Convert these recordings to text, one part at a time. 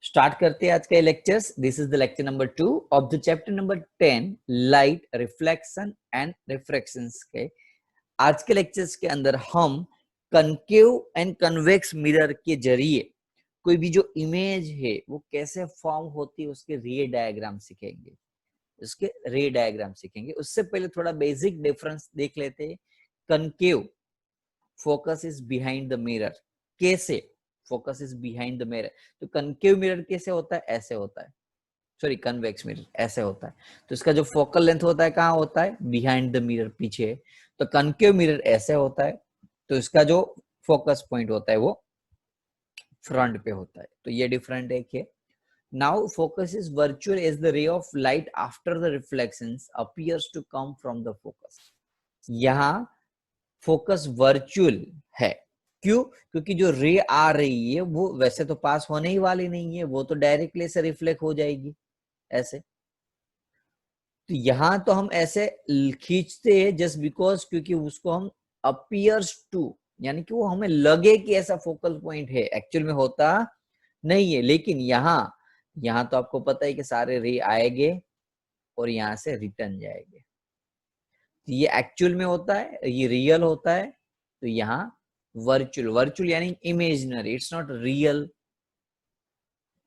Start करते हैं आज का lectures. This is the lecture number 2 of the chapter number 10 light reflection and refractions के। आज के लेक्चर्स के अंदर हम कनकेव एंड कन्वेक्स मिरर के जरिए कोई भी जो इमेज है वो कैसे फॉर्म होती है उसके रे डायग्राम सीखेंगे। उससे पहले थोड़ा बेसिक डिफरेंस देख लेते हैं। Concave focus is behind the mirror. कैसे focus is behind the mirror? तो कनकेव मिरर कैसे होता है? ऐसे होता है। सॉरी, कन्वेक्स मिरर ऐसे होता है। तो इसका जो फोकल लेंथ होता है कहाँ होता है? बिहाइंड द मिरर, पीछे। तो कनकेव मिरर ऐसे होता है, तो इसका जो फोकस पॉइंट होता है वो फ्रंट पे होता है। तो ये डिफरेंट है। Now focus is virtual as the ray of light after the reflections appears to come from the focus. यहाँ फोकस वर्चुअल है। क्यों? क्योंकि जो रे आ रही है वो वैसे तो पास होने ही वाली नहीं है, वो तो डायरेक्टली से रिफ्लेक्ट हो जाएगी ऐसे। तो यहां तो हम ऐसे खींचते हैं जस्ट बिकॉज, क्योंकि उसको हम अपीयर्स टू, यानी कि वो हमें लगे कि ऐसा फोकल पॉइंट है, एक्चुअल में होता नहीं है। लेकिन यहाँ तो आपको पता है कि सारे रे आएंगे और यहाँ से रिटर्न जाएंगे। तो ये एक्चुअल में होता है, ये रियल होता है। तो यहाँ वर्चुअल यानी imaginary, it's not real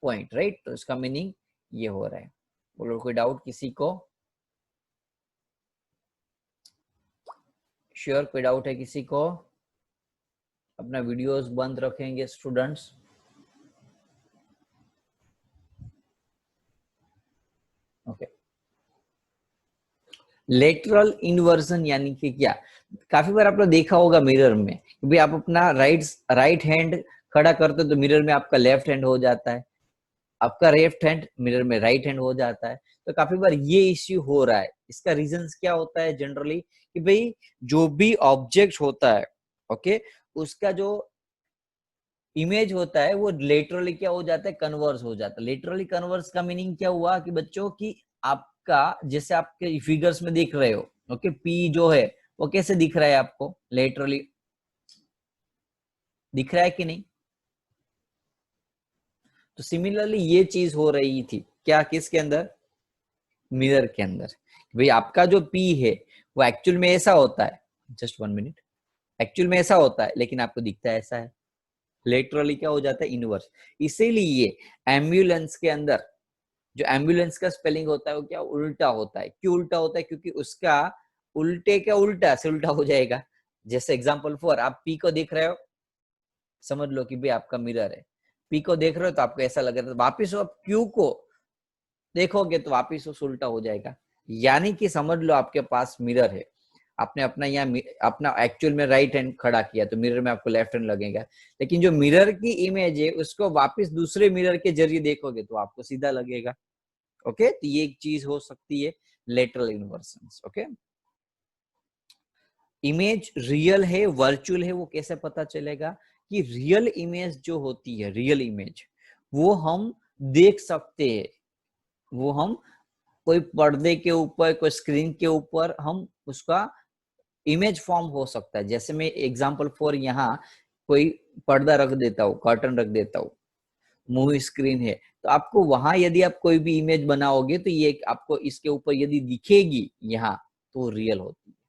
point, right? तो इसका मीनिंग ये हो रहा है। बोलो, कोई डाउट किसी को? श्योर, कोई डाउट है किसी को? अपना वीडियोस बंद रखेंगे स्टूडेंट्स। ओके। लेटरल इन्वर्जन यानी कि क्या? काफी बार आपने देखा होगा मिरर में कि भाई आप अपना राइट हैंड खड़ा करते हो तो मिरर में आपका लेफ्ट हैंड हो जाता है, आपका लेफ्ट हैंड मिरर में राइट हैंड हो जाता है। तो काफी बार ये इश्यू हो रहा है। इसका रीजन क्या होता है जनरली? कि भाई जो भी ऑब्जेक्ट होता है, ओके, उसका जो इमेज होता है वो लेटरली क्या हो जाता है? कन्वर्स हो जाता है। लेटरली कन्वर्स का मीनिंग क्या हुआ कि बच्चों की आपका, जैसे आपके फिगर्स में दिख रहे हो, ओके, पी जो है वो कैसे दिख रहा है आपको? लेटरली दिख रहा है कि नहीं? तो सिमिलरली ये चीज हो रही थी क्या? किसके अंदर? मिरर के अंदर। भाई आपका जो पी है वो एक्चुअल में ऐसा होता है, जस्ट 1 मिनट, एक्चुअल में ऐसा होता है लेकिन आपको दिखता है ऐसा है। लेटरली क्या हो जाता है? इनवर्स। इसीलिए एम्बुलेंस के अंदर जो एम्बुलेंस का स्पेलिंग होता है वो क्या? उल्टा होता है। क्यों उल्टा होता है? क्योंकि उसका उल्टे का उल्टा से उल्टा हो जाएगा। जैसे एग्जांपल फॉर, आप पी को देख रहे हो, समझ लो कि भाई आपका मिरर है, पी को देख रहे हो तो आपको ऐसा लग रहा है, वापिस आप क्यू को देखोगे तो वापिस वो उल्टा हो जाएगा। यानी कि समझ लो आपके पास मिरर है, आपने अपना यहाँ अपना एक्चुअल में राइट हैंड खड़ा किया तो मिरर में आपको लेफ्ट हैंड लगेगा, लेकिन जो मिरर की इमेज है उसको वापस दूसरे मिरर के जरिए देखोगे तो आपको सीधा लगेगा। ओके, तो ये एक चीज हो सकती है lateral inversion. Okay, image real है वर्चुअल है वो कैसे पता चलेगा? कि रियल इमेज जो होती है, रियल इमेज वो हम देख सकते हैं, वो हम कोई पर्दे के ऊपर, कोई स्क्रीन के ऊपर हम उसका इमेज फॉर्म हो सकता है। जैसे मैं एग्जांपल फॉर यहाँ कोई पर्दा रख देता हूँ, कर्टन रख देता हूँ, मूवी स्क्रीन है, तो आपको वहां यदि आप कोई भी इमेज बनाओगे तो ये आपको इसके ऊपर यदि दिखेगी यहाँ तो रियल होती है।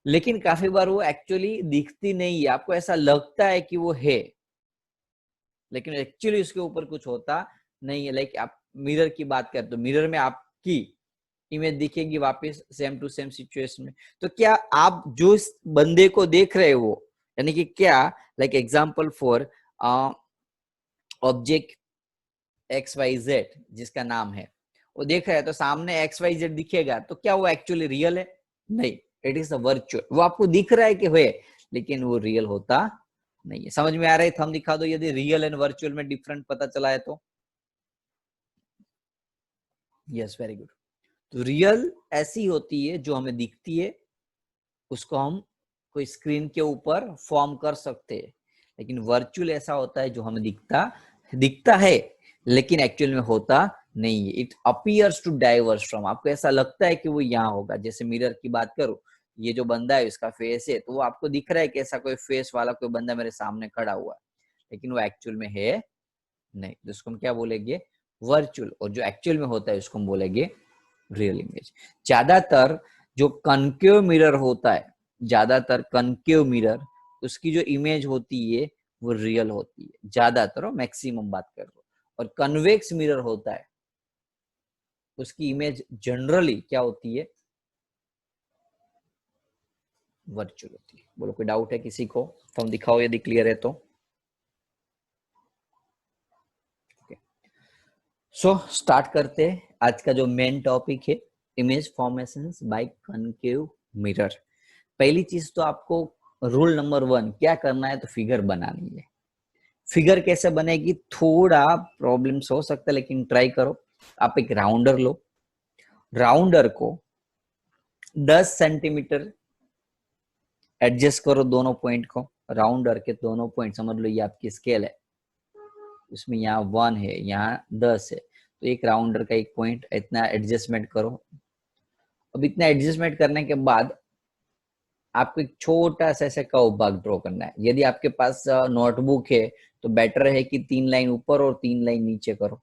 लेकिन काफी बार वो एक्चुअली दिखती नहीं है, आपको ऐसा लगता है कि वो है लेकिन एक्चुअली उसके ऊपर कुछ होता नहीं है। लाइक आप मिरर की बात करते तो मिरर में आपकी इमेज दिखेगी वापस सेम टू सेम सिचुएशन में। तो क्या आप जो इस बंदे को देख रहे हो, यानी कि क्या, like example for object X Y Z जिसका नाम है, वो देख रहा है तो सामने एक्स वाई जेड दिखेगा, तो क्या वो एक्चुअली रियल है? नहीं, इट इज अ वर्चुअल। वो आपको दिख रहा है कि है लेकिन वो रियल होता नहीं है। समझ में आ रहा है? थंब दिखा दो यदि रियल एंड वर्चुअल में डिफरेंट पता चला है तो। Yes, very good. तो रियल ऐसी होती है जो हमें दिखती है, उसको हम कोई स्क्रीन के ऊपर फॉर्म कर सकते हैं। लेकिन वर्चुअल ऐसा होता है जो हमें दिखता है लेकिन एक्चुअल में होता नहीं है। It appears to diverse from, आपको ऐसा लगता है कि वो यहाँ होगा। जैसे मिरर की बात करूं, ये जो बंदा है उसका फेस है तो वो आपको दिख रहा है कि ऐसा कोई फेस वाला कोई बंदा मेरे सामने खड़ा हुआ है, लेकिन वो एक्चुअल में है नहीं, तो उसको हम क्या बोलेंगे, वर्चुअल। और जो एक्चुअल में होता है उसको हम बोलेंगे रियल इमेज। ज्यादातर जो कनकेव मिरर होता है, ज्यादातर कनकेव मिरर, उसकी जो इमेज होती है वो रियल होती है, ज्यादातर, मैक्सिमम बात कर रहा हूं। और कन्वेक्स मिरर होता है, उसकी इमेज जनरली क्या होती है, वर्चुअल होती है। बोलो कोई डाउट है किसी को, तो हम दिखाओ यदि क्लियर है तो। सो स्टार्ट करते हैं आज का जो मेन टॉपिक है, image formations by concave mirror. पहली चीज तो आपको रूल नंबर 1 क्या करना है, तो फिगर बनानी है। फिगर कैसे बनेगी, थोड़ा प्रॉब्लम्स हो सकता है लेकिन ट्राई करो। आप एक राउंडर लो, राउंडर को 10 सेंटीमीटर एडजस्ट करो दोनों पॉइंट को। राउंडर के दोनों पॉइंट समझ लो ये आपकी स्केल है, उसमें यहाँ 1 है, यहाँ 10 है, तो एक राउंडर का एक पॉइंट इतना एडजस्टमेंट करो। अब इतना एडजस्टमेंट करने के बाद आपको एक छोटा सा ऐसे कर्व भाग ड्रॉ करना है। यदि आपके पास नोटबुक है तो बेटर है कि 3 लाइन ऊपर और 3 लाइन नीचे करो,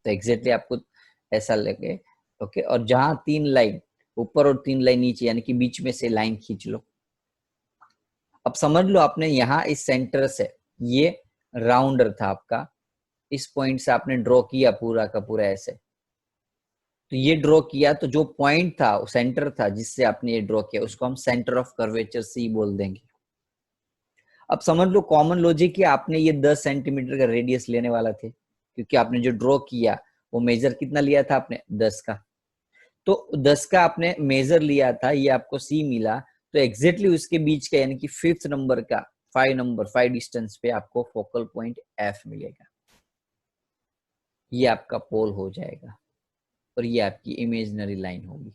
तो एग्जैक्टली आपको ऐसा लगे। ओके, और जहां 3 लाइन ऊपर और 3 लाइन नीचे, यानी कि बीच में से लाइन खींच लो। अब समझ लो आपने यहाँ इस सेंटर से, ये राउंडर था आपका, इस पॉइंट से आपने ड्रॉ किया पूरा का पूरा ऐसे, तो ये ड्रॉ किया, तो जो पॉइंट था, सेंटर था जिससे आपने ये ड्रॉ किया, उसको हम सेंटर ऑफ कर्वेचर सी बोल देंगे। अब समझ लो कॉमन लॉजिक है, आपने ये 10 सेंटीमीटर का रेडियस लेने वाला थे, क्योंकि आपने जो ड्रॉ किया वो मेजर कितना लिया था आपने, 10 का। तो 10 का आपने मेजर लिया था, ये आपको सी मिला, तो एग्जैक्टली उसके बीच का, यानी कि 5th नंबर का, 5 डिस्टेंस पे आपको फोकल पॉइंट एफ मिलेगा। ये आपका पोल हो जाएगा और ये आपकी इमेजिनरी लाइन होगी।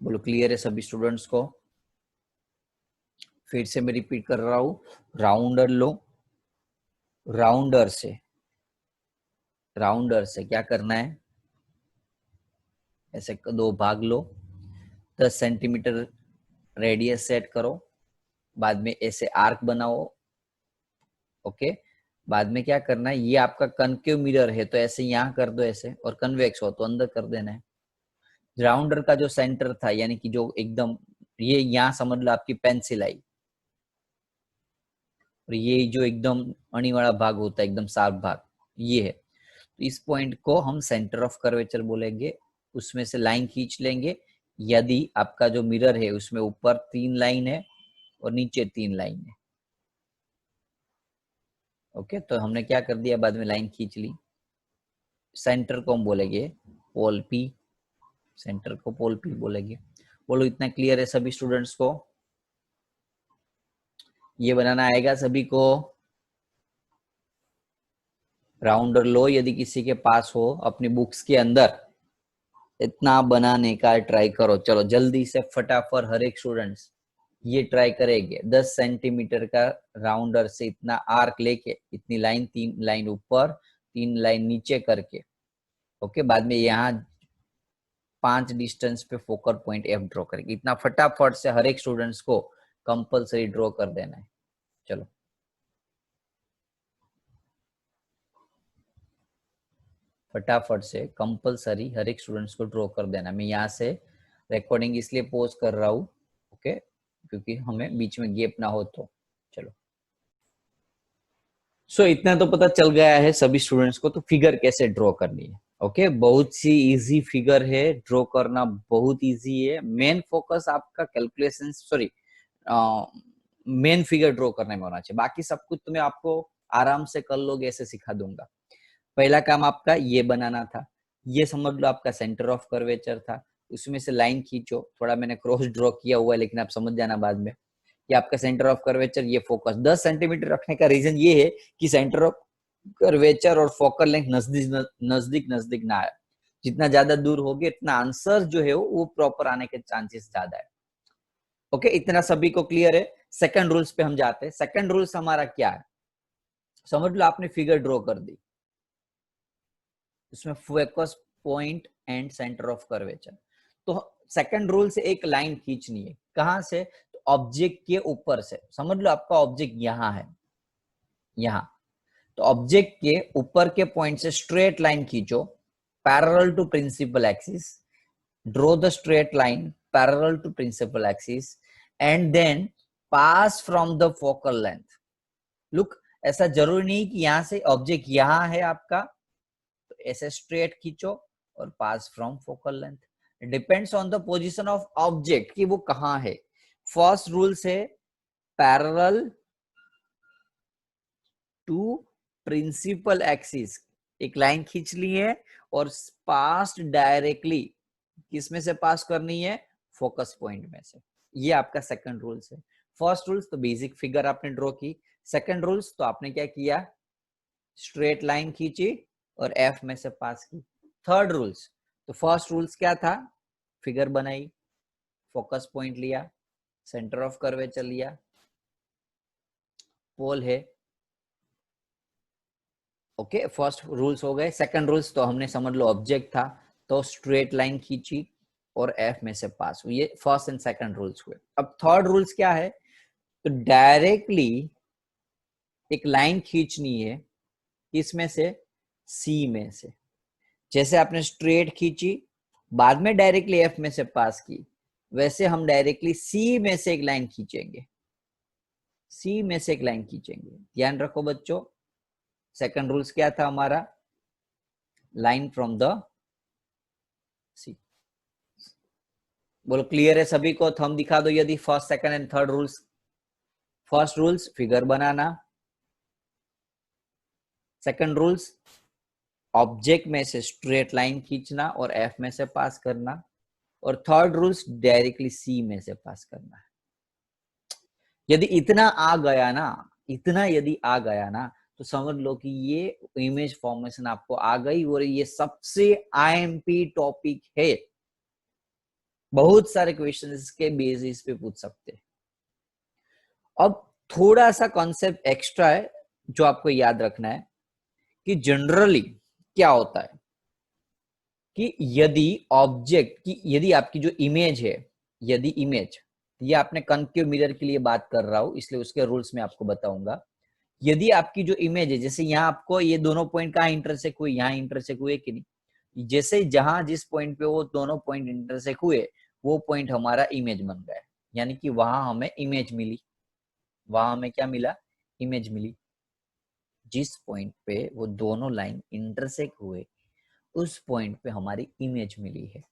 बोलो क्लियर है सभी स्टूडेंट्स को। फिर से मैं रिपीट कर रहा हूं, राउंडर लो, राउंडर से क्या करना है, ऐसे 2 भाग लो, 10 सेंटीमीटर रेडियस सेट करो, बाद में ऐसे आर्क बनाओ। ओके, बाद में क्या करना है, ये आपका कनकेव मिरर है तो ऐसे यहाँ कर दो ऐसे, और कन्वेक्स हो तो अंदर कर देना है। राउंडर का जो सेंटर था, यानी कि जो एकदम, ये यहाँ समझ लो आपकी पेंसिल आई, और ये जो एकदम अणी वाला भाग होता है, एकदम शार्प भाग, ये है। तो इस पॉइंट को हम सेंटर ऑफ कर्वेचर बोलेंगे, उसमें से लाइन खींच लेंगे। यदि आपका जो मिरर है उसमें ऊपर 3 लाइन है और नीचे 3 लाइन है, ओके, तो हमने क्या कर दिया, बाद में लाइन खींच ली। सेंटर को हम बोलेंगे पोल पी, सेंटर को पोल पी बोलेंगे। बोलो इतना क्लियर है सभी स्टूडेंट्स को, ये बनाना आएगा सभी को। राउंडर लो, यदि किसी के पास हो अपनी बुक्स के अंदर, इतना बनाने का ट्राई करो। चलो जल्दी से फटाफट हर एक स्टूडेंट्स ये ट्राई करेंगे। 10 सेंटीमीटर का राउंडर से इतना आर्क लेके, इतनी लाइन, 3 लाइन ऊपर 3 लाइन नीचे करके, ओके, बाद में यहाँ 5 डिस्टेंस पे फोकल पॉइंट एफ ड्रॉ करेंगे। इतना फटाफट से हर एक स्टूडेंट्स को कंपलसरी ड्रॉ कर देना है। चलो फटाफट से कंपलसरी हर एक स्टूडेंट्स को ड्रॉ कर देना। मैं यहाँ से रिकॉर्डिंग इसलिए पॉज कर रहा हूँ, ओके, क्योंकि हमें बीच में गैप ना हो। तो चलो, सो इतना तो पता चल गया है सभी स्टूडेंट्स को, तो फिगर कैसे ड्रॉ करनी है। ओके, बहुत सी इजी फिगर है, ड्रॉ करना बहुत इजी है। मेन फोकस आपका calculation, sorry, main figure draw करने में होना चाहिए। बाकी सब कुछ तो मैं आपको आराम से कर लोगे, ऐसे सिखा दूंगा। पहला काम आपका ये बनाना था, ये समझ लो आपका सेंटर ऑफ कर्वेचर था, उसमें से लाइन खींचो। थोड़ा मैंने क्रॉस ड्रॉ किया हुआ है लेकिन आप समझ जाना बाद में। ये आपका सेंटर ऑफ कर्वेचर, ये फोकस 10 सेंटीमीटर रखने का रीजन ये है कि सेंटर ऑफ कर्वेचर और फोकल लेंथ नजदीक नजदीक ना आए। जितना ज्यादा दूर होगे इतना आंसर जो है वो प्रॉपर आने के चांसेस ज्यादा है। ओके, इतना सभी को क्लियर है। सेकंड रूल्स पे हम जाते हैं। सेकंड रूल्स हमारा क्या है, समझ लो आपने फिगर ड्रॉ कर दी, उसमें focus point and centre of curvature. तो सेकंड रूल से एक लाइन खींचनी है, कहां से, तो ऑब्जेक्ट के ऊपर से। समझ लो आपका ऑब्जेक्ट यहां है, यहाँ। तो ऑब्जेक्ट के ऊपर के पॉइंट से स्ट्रेट लाइन खींचो parallel to principal axis, draw the straight line parallel to principal axis and then pass from the focal length. Look, ऐसा जरूरी नहीं कि यहां से ऑब्जेक्ट यहां है आपका, तो ऐसे स्ट्रेट खींचो और pass from focal length. Depends on the position of object कि वो कहां है। फर्स्ट रूल से पैरेलल टू प्रिंसिपल एक्सिस एक लाइन खींच ली है और पास डायरेक्टली किसमें से पास करनी है, फोकस पॉइंट में से। ये आपका सेकंड रूल्स है। फर्स्ट रूल्स तो बेसिक फिगर आपने ड्रॉ की, सेकंड रूल्स तो आपने क्या किया, स्ट्रेट लाइन खींची और एफ में से पास की। थर्ड रूल्स, तो फर्स्ट रूल्स क्या था, फिगर बनाई, फोकस पॉइंट लिया, सेंटर ऑफ कर्वेचर लिया, पोल है। ओके, फर्स्ट रूल्स हो गए। सेकंड रूल्स तो हमने समझ लो ऑब्जेक्ट था तो स्ट्रेट लाइन खींची और एफ में से पास हुई। ये फर्स्ट एंड सेकंड रूल्स हुए। अब थर्ड रूल्स क्या है, तो डायरेक्टली एक लाइन खींचनी है किसमें से, सी में से। जैसे आपने स्ट्रेट खींची बाद में डायरेक्टली एफ में से पास की, वैसे हम डायरेक्टली सी में से एक लाइन खींचेंगे, सी में से एक लाइन खींचेंगे। ध्यान रखो बच्चों, सेकंड रूल्स क्या था हमारा, लाइन फ्रॉम द सी। बोलो क्लियर है सभी को, थंब दिखा दो यदि first second and third rules. First rules figure banana, second rules object में से स्ट्रेट लाइन खींचना और एफ में से पास करना, और थर्ड रूल्स डायरेक्टली सी में से पास करना है। यदि इतना आ गया ना, इतना यदि आ गया ना, तो समझ लो कि ये इमेज फॉर्मेशन आपको आ गई और ये सबसे आईएमपी टॉपिक है। बहुत सारे क्वेश्चन इसके बेसिस पे पूछ सकते हैं। अब थोड़ा सा कॉन्सेप्ट एक्स्ट्रा है जो आपको याद रखना है कि जनरली क्या होता है कि यदि ऑब्जेक्ट की, यदि आपकी जो इमेज है, यदि इमेज, ये आपने कनकेव मिरर के लिए बात कर रहा हूं इसलिए उसके रूल्स में आपको बताऊंगा। यदि आपकी जो इमेज है, जैसे यहाँ आपको ये दोनों पॉइंट कहाँ इंटरसेक्ट हुए, यहाँ इंटरसेक्ट हुए कि नहीं, जैसे जहां जिस पॉइंट पे वो दोनों पॉइंट इंटरसेक्ट हुए वो पॉइंट हमारा इमेज बन गया, यानी कि वहां हमें इमेज मिली, वहां हमें क्या मिला, इमेज मिली। जिस पॉइंट पे वो दोनों लाइन इंटरसेक्ट हुए उस पॉइंट पे हमारी इमेज मिली है।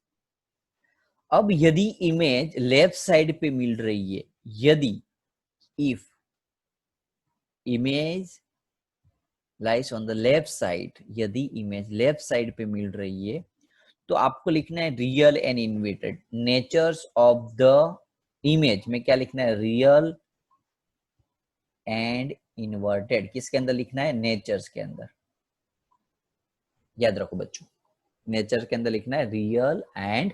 अब यदि इमेज लेफ्ट साइड पे मिल रही है, यदि if image lies on the left side, यदि इमेज लेफ्ट साइड पे मिल रही है तो आपको लिखना है real and inverted. Natures of the image में क्या लिखना है, रियल एंड इन्वर्टेड। किसके अंदर लिखना है, नेचर्स के अंदर। याद रखो बच्चों, नेचर के अंदर लिखना है रियल एंड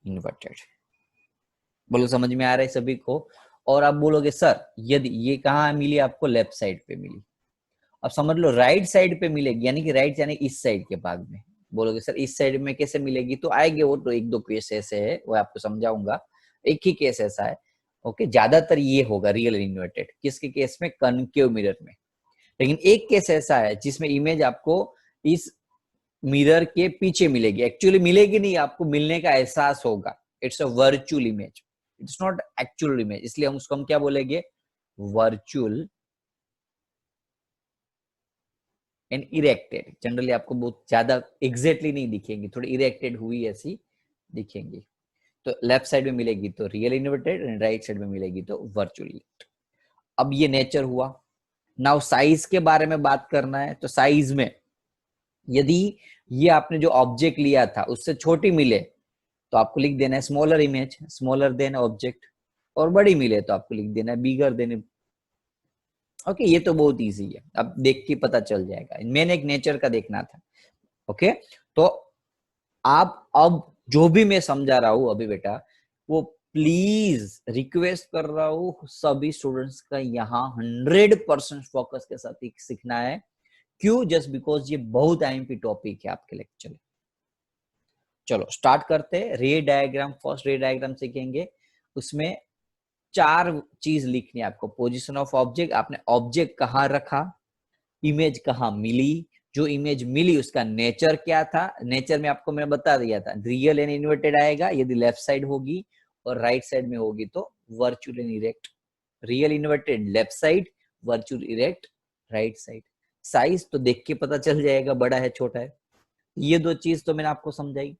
इन्वर्टेड। बोलो समझ में आ रहा है सभी को। और आप बोलोगे सर यदि ये कहाँ मिली आपको, लेफ्ट साइड पे मिली। अब समझ लो राइट साइड पे मिलेगी, यानी कि राइट यानी इस साइड के भाग में। बोलोगे सर इस साइड में कैसे मिलेगी, तो आएंगे वो तो एक दो केस ऐसे है, वो आपको समझाऊंगा। एक ही केस ऐसा है, ओके। ज्यादातर ये होगा रियल इन्वर्टेड, किसके केस में, कनकेव मिरर में। लेकिन एक केस ऐसा है जिसमें इमेज आपको इस मिरर के पीछे मिलेगी, एक्चुअली मिलेगी नहीं, आपको मिलने का एहसास होगा। It's a virtual image, it's not actual image, इसलिए हम उसको हम क्या बोलेंगे, वर्चुअल एंड इरेक्टेड। जनरली आपको बहुत ज्यादा एग्जैक्टली नहीं दिखेंगी, थोड़ी इरेक्टेड हुई ऐसी दिखेंगी। तो लेफ्ट साइड में मिलेगी तो real inverted and right side में मिलेगी तो वर्चुअल। अब ये नेचर हुआ। नाउ साइज के बारे में बात करना है, तो साइज में यदि ये आपने जो ऑब्जेक्ट लिया था उससे छोटी मिले तो आपको लिख देना है smaller image, smaller than object. और बड़ी मिले तो आपको लिख देना है बिगर देन। ओके, ये तो बहुत इजी है, अब देख के पता चल जाएगा। मैंने एक नेचर का देखना था। ओके, तो आप अब जो भी मैं समझा रहा हूं अभी बेटा, वो प्लीज रिक्वेस्ट कर रहा हूं सभी स्टूडेंट्स का यहाँ 100% फोकस के साथ सीखना है। क्यों, जस्ट बिकॉज ये बहुत आईएमपी टॉपिक है आपके लेक्चर में। चलो स्टार्ट करते हैं। रे डायग्राम, फर्स्ट रे डायग्राम सीखेंगे। उसमें 4 चीज लिखनी है आपको। पोजीशन ऑफ ऑब्जेक्ट, आपने ऑब्जेक्ट कहाँ रखा, इमेज कहाँ मिली, जो इमेज मिली उसका नेचर क्या था, नेचर में आपको मैंने बता दिया था, रियल एंड इन्वर्टेड आएगा यदि लेफ्ट साइड होगी और राइट साइड में होगी तो virtual and erect. Real inverted left side, virtual erect right side. Size तो देख के पता चल जाएगा बड़ा है छोटा है, ये दो चीज तो मैंने आपको समझाई।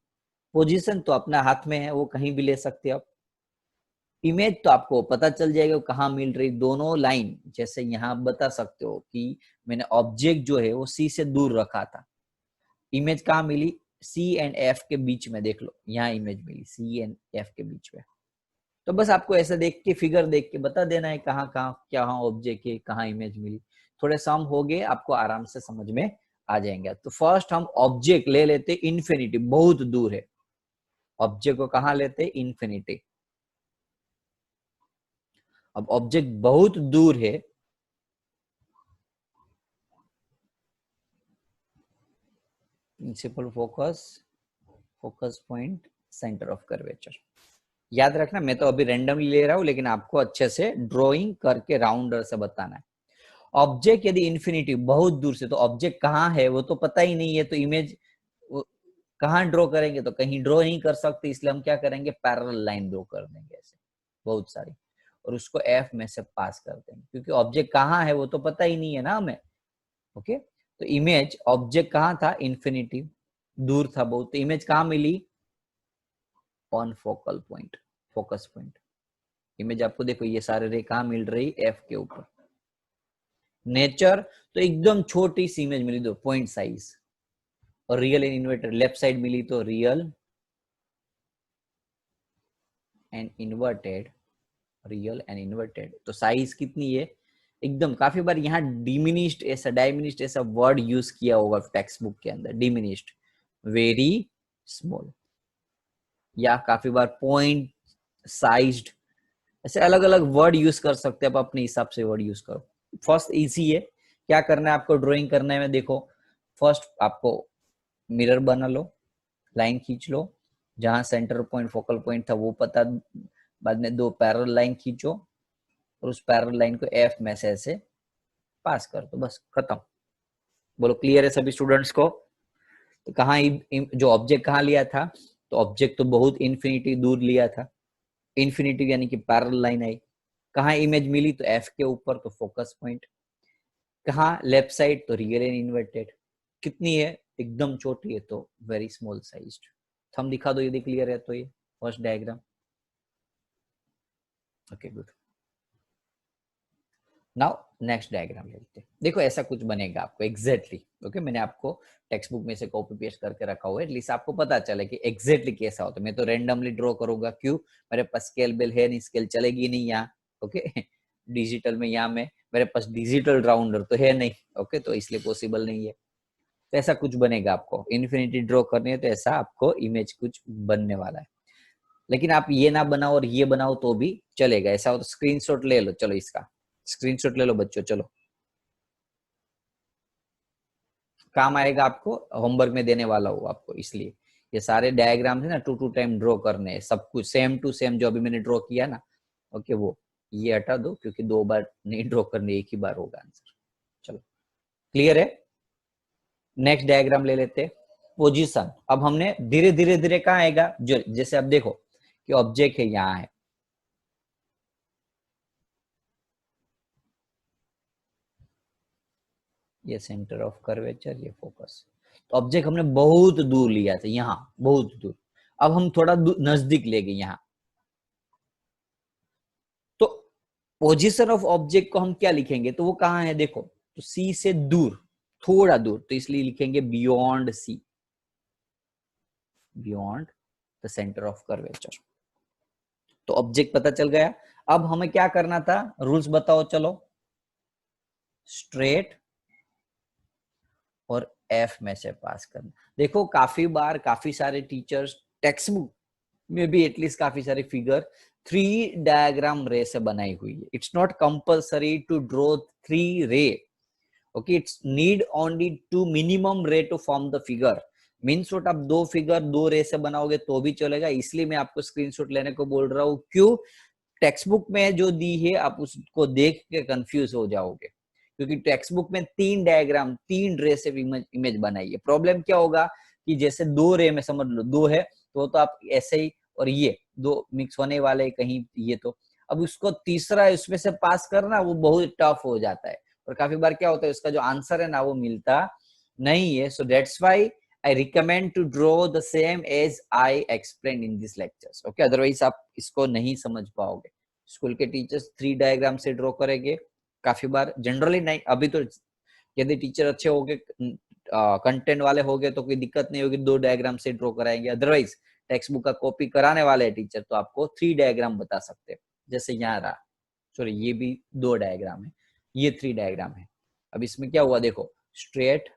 पोजीशन तो अपना हाथ में है, वो कहीं भी ले सकते हो आप। इमेज तो आपको पता चल जाएगा कहाँ मिल रही, दोनों लाइन जैसे यहाँ आप बता सकते हो कि मैंने ऑब्जेक्ट जो है वो सी से दूर रखा था, इमेज कहाँ मिली, सी एंड एफ के बीच में, देख लो यहाँ इमेज मिली सी एंड एफ के बीच में। तो बस आपको ऐसा देख के फिगर देख के बता देना है कहाँ कहाँ क्या ऑब्जेक्ट है, कहाँ इमेज मिली। थोड़े सम हो गए आपको आराम से समझ में आ जाएंगे। तो फर्स्ट हम ऑब्जेक्ट ले लेते इन्फिनिटी, बहुत दूर है, ऑब्जेक्ट को कहाँ लेते इन्फिनिटी। अब ऑब्जेक्ट बहुत दूर है, principal focus, focus point, centre of curvature. याद रखना मैं तो अभी रैंडमली ले रहा हूं, लेकिन आपको अच्छे से ड्राइंग करके राउंडर से बताना है। ऑब्जेक्ट यदि इन्फिनिटी बहुत दूर से, तो ऑब्जेक्ट कहाँ है वो तो पता ही नहीं है, तो इमेज कहाँ ड्रॉ करेंगे, तो कहीं ड्रॉ नहीं कर सकते, इसलिए हम क्या करेंगे पैरेलल लाइन ड्रॉ कर देंगे ऐसे बहुत सारी, और उसको एफ में से पास कर देंगे, क्योंकि ऑब्जेक्ट कहाँ है वो तो पता ही नहीं है ना हमें। ओके, तो इमेज ऑब्जेक्ट कहाँ था इन्फिनिटी, दूर था बहुत, तो इमेज कहाँ मिली on focal point, focus point. Image आपको देखो ये सारे रे कहाँ मिल रही एफ के ऊपर। नेचर तो एकदम छोटी सी इमेज मिली, दो पॉइंट साइज, और real and inverted left side मिली तो real and inverted, real and inverted. तो साइज कितनी है एकदम, काफी बार यहाँ डिमिनिश्ड ऐसा डायमिनिश्ड ऐसा वर्ड यूज किया होगा टेक्स्ट बुक के अंदर, डिमिनिश्ड, वेरी स्मॉल, या काफी बार पॉइंट साइज्ड, ऐसे अलग अलग वर्ड यूज कर सकते हैं आप, अपने हिसाब से वर्ड यूज करो। फर्स्ट इजी है, क्या करना है आपको ड्राइंग करने में, देखो फर्स्ट आपको मिरर बना लो, लाइन खींच लो, जहां सेंटर पॉइंट फोकल पॉइंट था वो पता, बाद में दो पैरेलल लाइन खींचो और उस पैरेलल लाइन को एफ में से ऐसे पास कर दो, बस खत्म। बोलो क्लियर है सभी स्टूडेंट्स को। तो कहाँ जो ऑब्जेक्ट कहाँ लिया था, तो ऑब्जेक्ट तो बहुत इन्फिनिटी दूर लिया था, इन्फिनिटी यानी कि पैरेलल लाइन आई। कहाँ इमेज मिली, तो एफ के ऊपर, तो फोकस पॉइंट। कहाँ लेफ्ट साइड, तो रियल एंड इन्वर्टेड। कितनी है एकदम छोटी है, तो वेरी स्मॉल साइज्ड। थंब दिखा दो यदि क्लियर है तो, ये first diagram. Okay good, now next diagram लेते हैं। देखो ऐसा कुछ बनेगा आपको एग्जैक्टली, ओके मैंने आपको टेक्स्ट बुक में से कॉपी पेस्ट करके रखा हुआ है, एटलीस्ट आपको पता चले कि एग्जैक्टली कैसा होता है। मैं तो रैंडमली ड्रॉ करूंगा, क्यों, मेरे पास स्केल बेल है नहीं, स्केल चलेगी नहीं यहाँ, ओके डिजिटल में, यहाँ में मेरे पास डिजिटल राउंडर तो है नहीं, ओके तो इसलिए पॉसिबल नहीं है। तो ऐसा कुछ बनेगा, आपको इन्फिनिटी ड्रॉ करनी है तो ऐसा आपको इमेज कुछ बनने वाला है। लेकिन आप ये ना बनाओ और ये बनाओ तो भी चलेगा, ऐसा हो तो स्क्रीनशॉट ले लो, चलो इसका स्क्रीनशॉट ले लो बच्चों, चलो काम आएगा आपको, होमवर्क में देने वाला हूँ आपको, इसलिए ये सारे डायग्राम है ना 2 टाइम ड्रॉ करने हैं, सब कुछ सेम टू सेम जो अभी मैंने ड्रॉ किया ना, ओके वो ये हटा दो, क्योंकि 2 बार नहीं ड्रॉ करने, एक ही बार होगा आंसर। चलो क्लियर है, नेक्स्ट डायग्राम ले लेते हैं। पोजीशन, अब हमने धीरे धीरे धीरे कहाँ आएगा, जो जैसे अब देखो कि ऑब्जेक्ट है यहाँ है, ये सेंटर ऑफ कर्वेचर, ये फोकस। तो ऑब्जेक्ट हमने बहुत दूर लिया था, यहाँ बहुत दूर, अब हम थोड़ा नजदीक ले गए यहाँ। तो पोजीशन ऑफ ऑब्जेक्ट को हम क्या लिखेंगे, तो वो कहाँ है देखो, तो सी से दूर, थोड़ा दूर, तो इसलिए लिखेंगे beyond C, beyond the centre of curvature. तो ऑब्जेक्ट पता चल गया। अब हमें क्या करना था, रूल्स बताओ चलो। स्ट्रेट और एफ में से पास करना। देखो काफी बार काफी सारे टीचर्स टेक्स्ट बुक में भी एटलीस्ट काफी सारे फिगर 3 डायग्राम रे से बनाई हुई है। It's not compulsory to draw 3 ray, okay, it's need only 2 minimum ray to form the figure. Means what, आप 2 फिगर 2 रे से बनाओगे तो भी चलेगा, इसलिए मैं आपको स्क्रीनशॉट लेने को बोल रहा हूँ। क्यों, टेक्स्ट बुक में जो दी है आप उसको देख के कंफ्यूज हो जाओगे, क्योंकि टेक्स्ट बुक में 3 डायग्राम, 3 रे से इमेज बनाई है। प्रॉब्लम क्या होगा कि जैसे 2 रे में समझ लो 2 है तो आप ऐसे ही, और ये 2 मिक्स होने वाले कहीं, ये तो अब उसको तीसरा इसमें से पास करना वो बहुत टफ हो जाता है, और काफी बार क्या होता है उसका जो आंसर है ना वो मिलता नहीं है। So that's why I recommend to draw the same as I explained in these lectures. Okay, otherwise आप इसको नहीं समझ पाओगे। स्कूल के टीचर्स 3 डायग्राम से ड्रॉ करेंगे काफी बार, जनरली नहीं। अभी तो यदि टीचर अच्छे होंगे, कंटेंट वाले होंगे तो कोई दिक्कत नहीं होगी, 2 डायग्राम से ड्रॉ कराएंगे। अदरवाइज टेक्स्ट बुक का कॉपी कराने वाले टीचर तो आपको 3 डायग्राम बता सकते हैं। जैसे यहाँ रहा, सॉरी ये भी 2 डायग्राम है, ये 3 डायग्राम है। अब इसमें क्या हुआ देखो, स्ट्रेट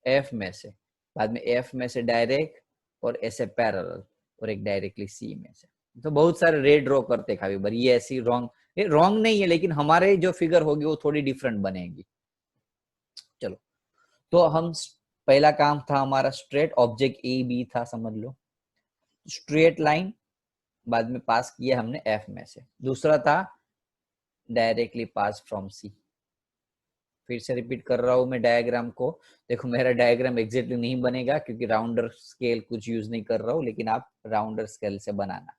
एफ में से, बाद में एफ में से डायरेक्ट, और ऐसे पैरेलल, और एक डायरेक्टली सी में से। तो बहुत सारे रे ड्रॉ करते काफी बार, ये ऐसी रॉन्ग नहीं है, लेकिन हमारे जो फिगर होगी वो थोड़ी डिफरेंट बनेगी। चलो, तो हम पहला काम था हमारा स्ट्रेट ऑब्जेक्ट ए बी था, समझ लो स्ट्रेट लाइन, बाद में पास किया हमने एफ में से। दूसरा था डायरेक्टली पास फ्रॉम सी। फिर से रिपीट कर रहा हूं मैं डायग्राम को, देखो मेरा डायग्राम एग्जैक्टली नहीं बनेगा क्योंकि राउंडर स्केल कुछ यूज नहीं कर रहा हूं, लेकिन आप राउंडर स्केल से बनाना।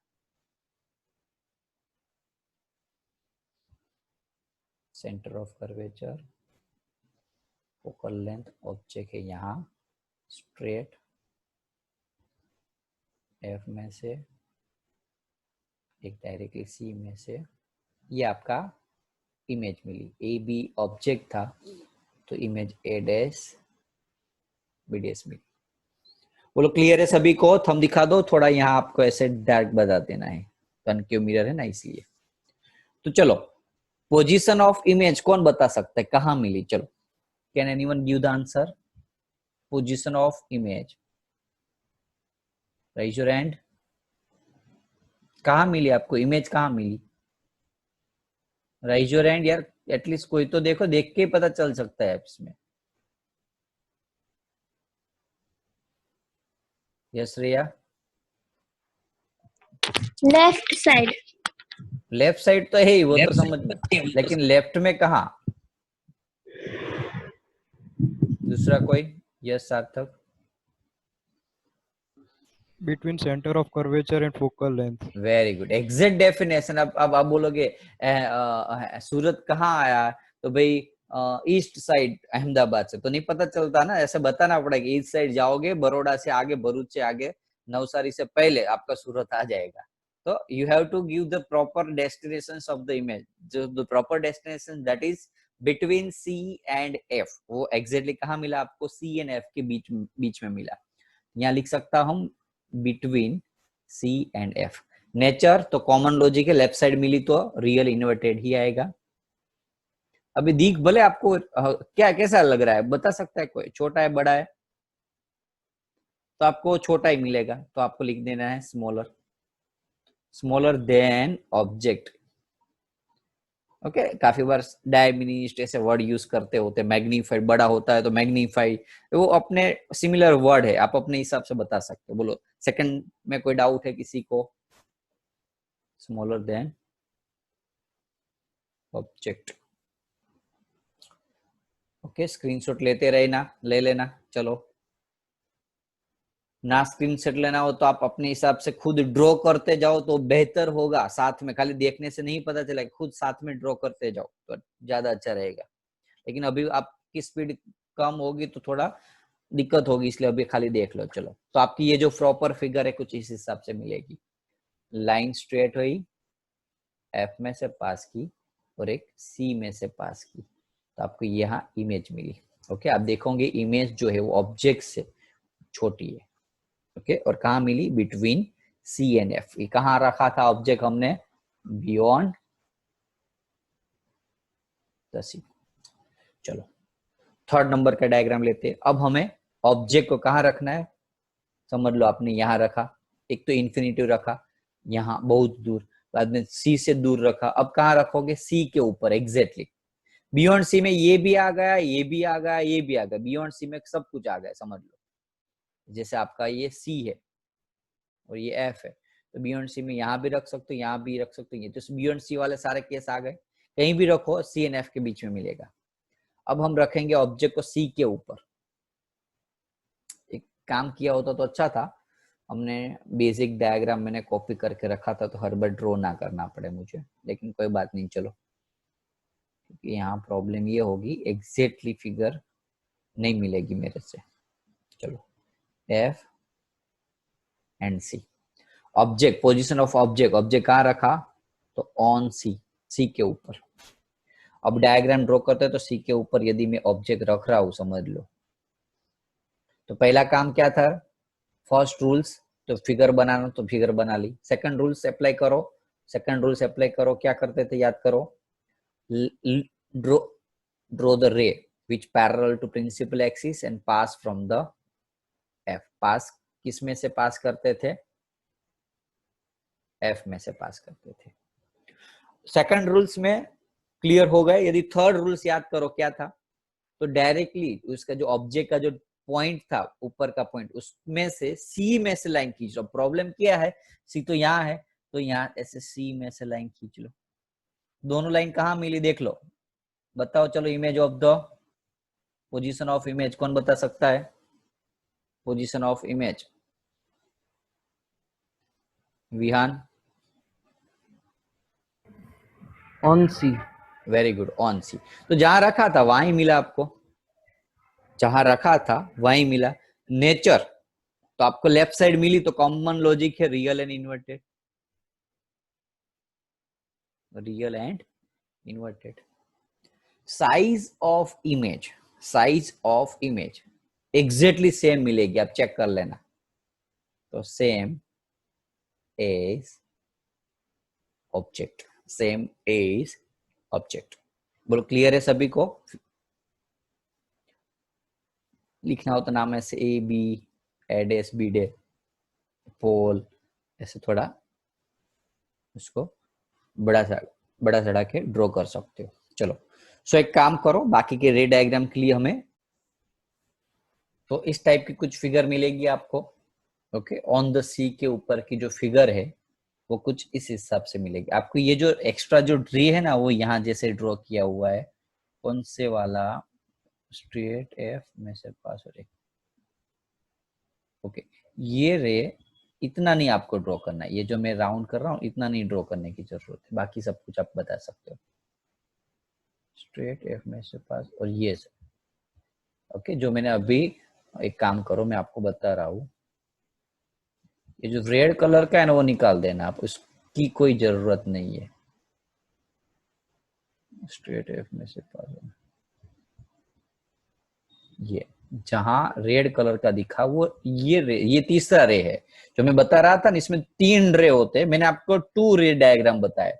Centre of curvature, focal length object है यहाँ, स्ट्रेट एफ में से, एक डायरेक्टली सी में से, ये आपका इमेज मिली। ए बी ऑब्जेक्ट था तो image A dash B dash मिली। बोलो क्लियर है सभी को? थंब दिखा दो थोड़ा, यहाँ आपको ऐसे डार्क बता देना है, कनकेव मिरर है ना इसलिए। तो चलो, पोजीशन ऑफ इमेज कौन बता सकता है, कहाँ मिली? चलो, can anyone give the answer? Position of image, rise your hand. कहाँ मिली आपको इमेज, कहाँ मिली? राइज योर हैंड यार, एटलीस्ट कोई तो देखो, देख के पता चल सकता है इसमें। Yes Shreya? Left side. Left side तो है ही, वो तो समझ में, लेकिन लेफ्ट में कहा? दूसरा कोई? यस सार्थक? Between center of curvature and focal length. Very good, exact definition. अब आप बोलोगे सूरत कहाँ आया, तो भाई ईस्ट साइड अहमदाबाद से, तो नहीं पता चलता ना, ऐसे बताना पड़ेगा ईस्ट साइड जाओगे, बड़ौदा से आगे, भरूच से आगे, नवसारी से पहले आपका सूरत आ जाएगा। तो you have to give the proper destinations of the image, जो the proper destination that is between C and F. वो एग्जैक्टली कहाँ मिला आपको? सी एंड एफ के बीच में मिला। यहाँ लिख सकता हूँ between C and F. Nature तो कॉमन लॉजिक है, लेफ्ट साइड मिली तो रियल इन्वर्टेड ही आएगा। अभी दिख भले आपको क्या कैसा लग रहा है, बता सकता है कोई? छोटा है बड़ा है? तो आपको छोटा ही मिलेगा, तो आपको लिख देना है smaller, smaller than object. Okay, काफी बार डायमिनिस्ट ऐसे वर्ड यूज करते होते, मैग्नीफाइड बड़ा होता है तो मैग्नीफाइड, वो अपने सिमिलर वर्ड है, आप अपने हिसाब से बता सकते हो। बोलो सेकंड में कोई डाउट है किसी को? Smaller than object. Okay, screenshot लेते रहना, ले लेना। चलो, ना स्क्रीनशॉट लेना हो तो आप अपने हिसाब से खुद ड्रॉ करते जाओ तो बेहतर होगा, साथ में खाली देखने से नहीं पता चलेगा, खुद साथ में ड्रॉ करते जाओ तो ज्यादा अच्छा रहेगा। लेकिन अभी आपकी स्पीड कम होगी तो थोड़ा दिक्कत होगी, इसलिए अभी खाली देख लो। चलो, तो आपकी ये जो प्रॉपर फिगर है कुछ इस हिसाब से मिलेगी। लाइन स्ट्रेट हुई, एफ में से पास की, और एक सी में से पास की, तो आपको यहाँ इमेज मिली। ओके, आप देखोगे इमेज जो है वो ऑब्जेक्ट से छोटी है। ओके, और कहाँ मिली? Between C and F. कहाँ रखा था ऑब्जेक्ट हमने? Beyond the C. चलो, थर्ड नंबर का डायग्राम लेते हैं। अब हमें ऑब्जेक्ट को कहाँ रखना है, समझ लो आपने यहाँ रखा, एक तो इन्फिनिटिव रखा यहाँ बहुत दूर, बाद में सी से दूर रखा। अब कहाँ रखोगे? सी के ऊपर एग्जैक्टली। बियॉन्ड सी में ये भी आ गया, ये भी आ गया, ये भी आ गया, बियॉन्ड सी में सब कुछ आ गया, समझ लो। जैसे आपका ये सी है और ये एफ है, तो बियॉन्ड सी में यहाँ भी रख सकते हो, यहाँ भी रख सकते हो, ये तो बियॉन्ड सी वाले सारे केस आ गए। कहीं भी रखो सी एंड एफ के बीच में मिलेगा। अब हम रखेंगे ऑब्जेक्ट को सी के ऊपर। एक काम किया होता तो अच्छा था, हमने बेसिक डायग्राम मैंने कॉपी करके रखा था तो हर बार ड्रॉ ना करना पड़े मुझे, लेकिन कोई बात नहीं, चलो, क्योंकि यहाँ प्रॉब्लम ये होगी एग्जैक्टली फिगर नहीं मिलेगी मेरे से। चलो, F and C. Object, position of object, object कहाँ रखा, तो ऑन सी, सी के ऊपर। अब डायग्राम ड्रॉ करते हैं तो सी के ऊपर यदि मैं ऑब्जेक्ट रख रहा हूं, समझ लो, तो पहला काम क्या था, फर्स्ट रूल्स, तो फिगर बनाना, तो फिगर बना ली। सेकंड रूल्स अप्लाई करो, सेकंड रूल्स अप्लाई करो, क्या करते थे याद करो, draw the ray which parallel to principal axis and pass from the F. Pass किस में से पास करते थे, एफ में से पास करते थे। सेकंड रूल्स में क्लियर हो गए। यदि थर्ड रूल्स याद करो क्या था, तो डायरेक्टली उसका जो ऑब्जेक्ट का जो पॉइंट था, ऊपर का पॉइंट, उसमें से सी में से लाइन खींच लो। प्रॉब्लम क्या है, सी तो यहाँ है, तो यहाँ ऐसे सी में से लाइन खींच लो। दोनों लाइन कहाँ मिली देख लो, बताओ। चलो, image of the, position of image कौन बता सकता है, position of image, Vihaan. On C. Very good, on C. तो जहां रखा था वहां ही मिला आपको, जहां रखा था वहीं मिला। नेचर, तो आपको लेफ्ट साइड मिली, तो कॉमन लॉजिक है real and inverted, real and inverted. Size of image, size of image exactly same मिलेगी, आप चेक कर लेना। तो same as object, same as object. बोलो, क्लियर है सभी को? लिखना हो तो नाम ऐसे A B, A dash B dash, pole, ऐसे थोड़ा उसको बड़ा चढ़ा के ड्रॉ कर सकते हो। चलो, सो एक काम करो, बाकी के रे डायग्राम के लिए हमें तो इस टाइप की कुछ फिगर मिलेगी आपको। ओके, ऑन द सी के ऊपर की जो फिगर है वो कुछ इस हिसाब से मिलेगी आपको। ये जो एक्स्ट्रा जो रे है ना, वो यहाँ जैसे ड्रॉ किया हुआ है, कौन से वाला, स्ट्रेट एफ में से पास हो रही। ओके, ये रे इतना नहीं आपको ड्रॉ करना है, ये जो मैं राउंड कर रहा हूँ इतना नहीं ड्रॉ करने की जरूरत है, बाकी सब कुछ आप बता सकते हो। स्ट्रेट एफ में से पास और ये सब। ओके, जो मैंने अभी, एक काम करो, मैं आपको बता रहा हूँ, ये जो रेड कलर का है ना वो निकाल देना आप, उसकी कोई जरूरत नहीं है। स्ट्रेट एफ में से पास, ये जहां रेड कलर का दिखा वो ये तीसरा रे है। जो मैं बता रहा था ना, इसमें 3 रे होते हैं, मैंने आपको 2 रे डायग्राम बताया।